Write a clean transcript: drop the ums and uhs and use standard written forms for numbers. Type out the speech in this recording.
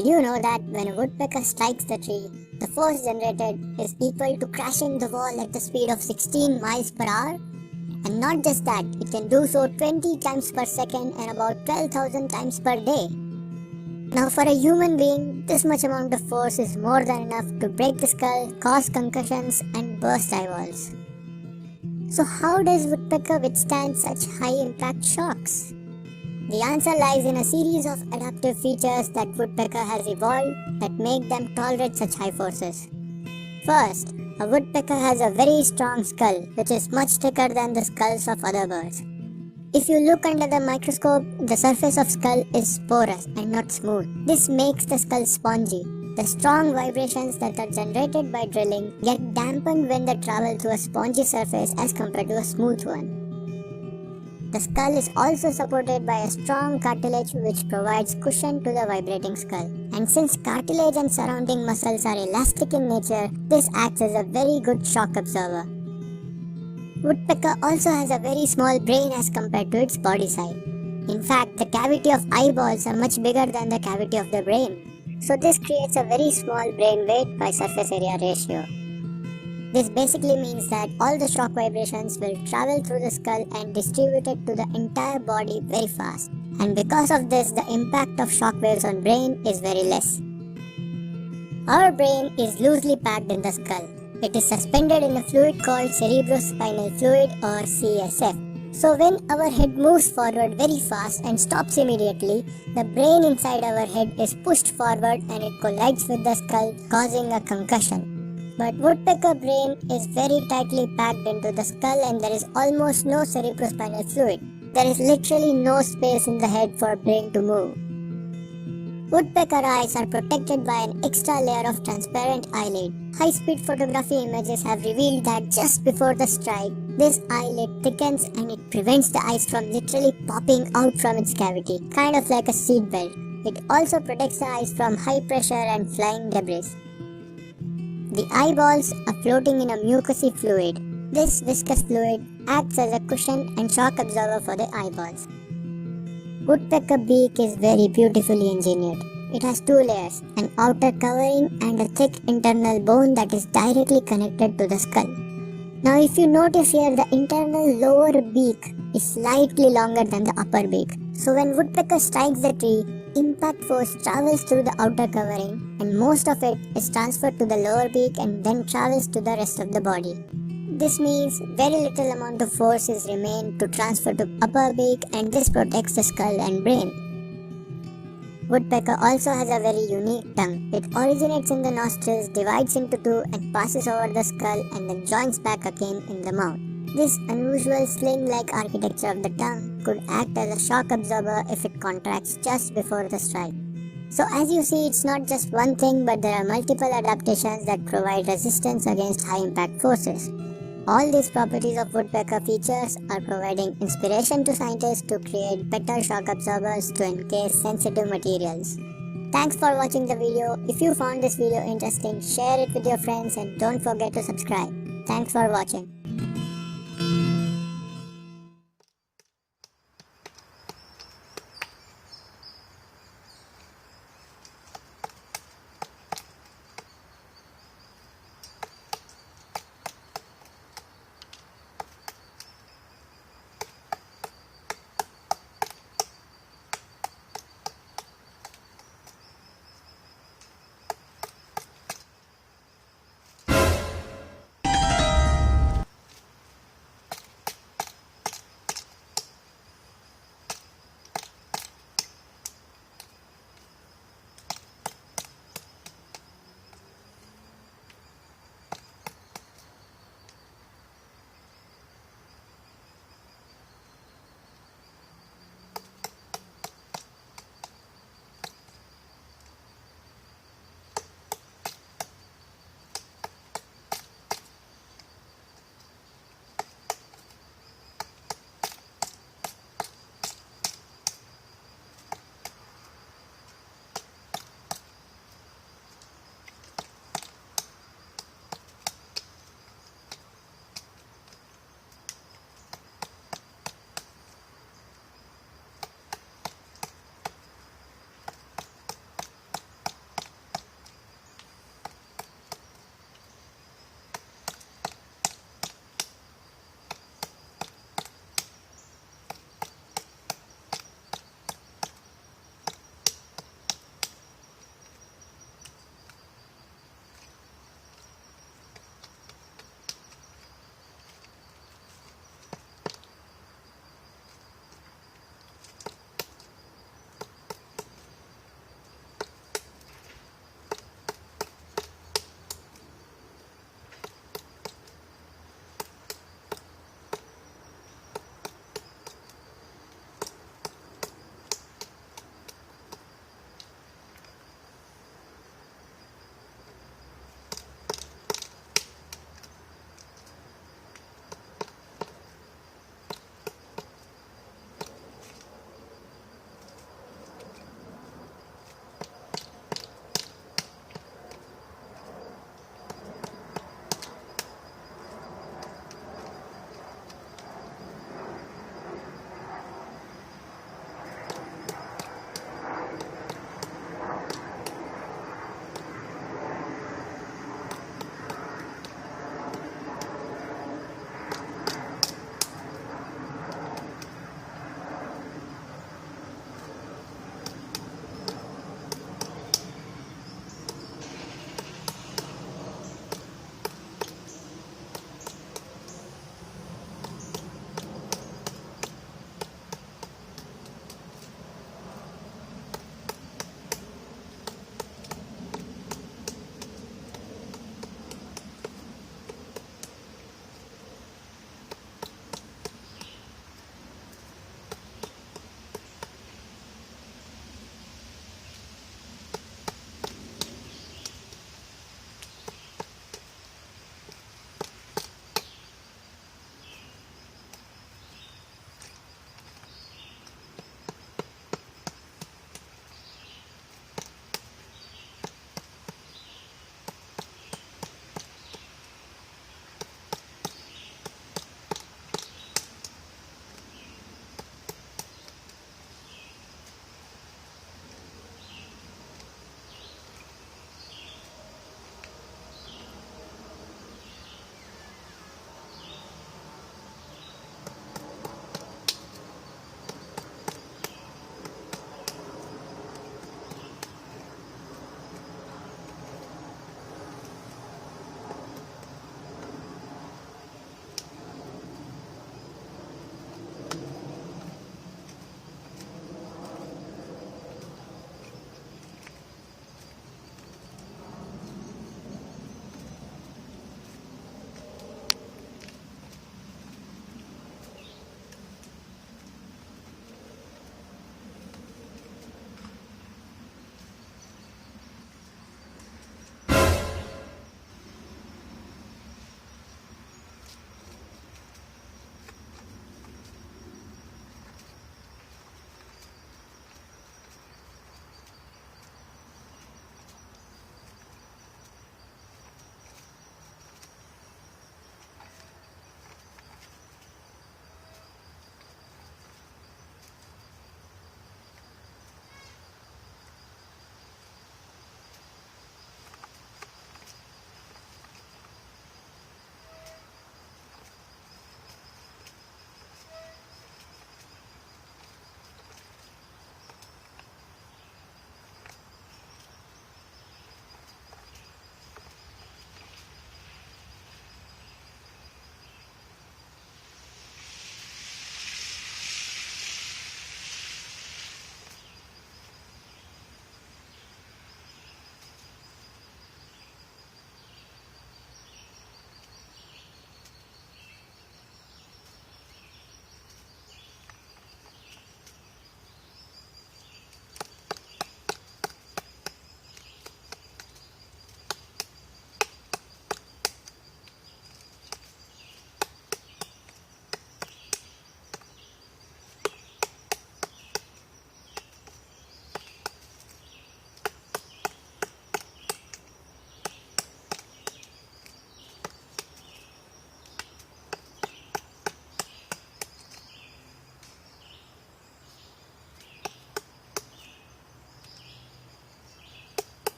Did you know that when a woodpecker strikes the tree, the force generated is equal to crashing the wall at the speed of 16 miles per hour? And not just that, it can do so 20 times per second and about 12,000 times per day. Now for a human being, this much amount of force is more than enough to break the skull, cause concussions and burst eyeballs. So how does woodpecker withstand such high impact shocks? The answer lies in a series of adaptive features that woodpecker has evolved that make them tolerate such high forces. First, a woodpecker has a very strong skull which is much thicker than the skulls of other birds. If you look under the microscope, the surface of skull is porous and not smooth. This makes the skull spongy. The strong vibrations that are generated by drilling get dampened when they travel through a spongy surface as compared to a smooth one. The skull is also supported by a strong cartilage which provides cushion to the vibrating skull. And since cartilage and surrounding muscles are elastic in nature, this acts as a very good shock absorber. Woodpecker also has a very small brain as compared to its body size. In fact, the cavity of eyeballs are much bigger than the cavity of the brain. So this creates a very small brain weight by surface area ratio. This basically means that all the shock vibrations will travel through the skull and distribute it to the entire body very fast. And because of this, the impact of shock waves on brain is very less. Our brain is loosely packed in the skull. It is suspended in a fluid called cerebrospinal fluid or CSF. So when our head moves forward very fast and stops immediately, the brain inside our head is pushed forward and it collides with the skull, causing a concussion. But woodpecker brain is very tightly packed into the skull and there is almost no cerebrospinal fluid. There is literally no space in the head for brain to move. Woodpecker eyes are protected by an extra layer of transparent eyelid. High-speed photography images have revealed that just before the strike, this eyelid thickens and it prevents the eyes from literally popping out from its cavity, kind of like a seat belt. It also protects the eyes from high pressure and flying debris. The eyeballs are floating in a mucousy fluid. This viscous fluid acts as a cushion and shock absorber for the eyeballs. Woodpecker beak is very beautifully engineered. It has two layers, an outer covering and a thick internal bone that is directly connected to the skull. Now if you notice here, the internal lower beak is slightly longer than the upper beak. So when woodpecker strikes the tree, impact force travels through the outer covering and most of it is transferred to the lower beak and then travels to the rest of the body. This means very little amount of force is remained to transfer to upper beak and this protects the skull and brain. Woodpecker also has a very unique tongue. It originates in the nostrils, divides into two and passes over the skull and then joins back again in the mouth. This unusual sling-like architecture of the tongue could act as a shock absorber if it contracts just before the strike. So as you see, it's not just one thing but there are multiple adaptations that provide resistance against high impact forces. All these properties of woodpecker features are providing inspiration to scientists to create better shock absorbers to encase sensitive materials. Thanks for watching the video. If you found this video interesting, share it with your friends and don't forget to subscribe. Thanks for watching.